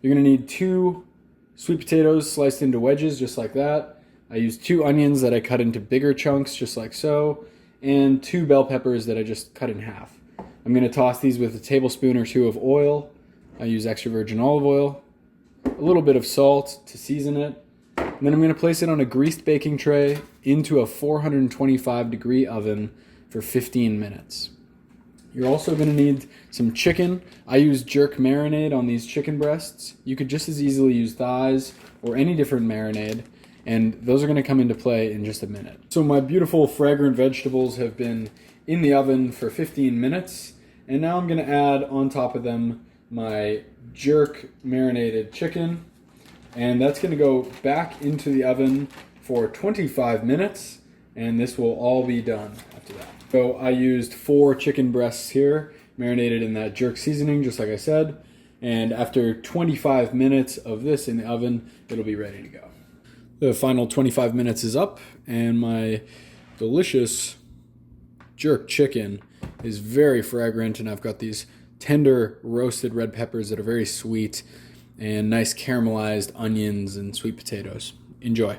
You're gonna need 2 sweet potatoes sliced into wedges, just like that. I used 2 onions that I cut into bigger chunks, just like so, and 2 bell peppers that I just cut in half. I'm gonna toss these with a tablespoon or 2 of oil. I use extra virgin olive oil, a little bit of salt to season it, and then I'm gonna place it on a greased baking tray into a 425-degree oven for 15 minutes. You're also going to need some chicken. I use jerk marinade on these chicken breasts. You could just as easily use thighs or any different marinade, and those are going to come into play in just a minute. So my beautiful fragrant vegetables have been in the oven for 15 minutes, and now I'm going to add on top of them my jerk marinated chicken, and that's going to go back into the oven for 25 minutes, and this will all be done after that. So I used 4 chicken breasts here, marinated in that jerk seasoning, just like I said. And after 25 minutes of this in the oven, it'll be ready to go. The final 25 minutes is up, and my delicious jerk chicken is very fragrant, and I've got these tender roasted red peppers that are very sweet, and nice caramelized onions and sweet potatoes. Enjoy.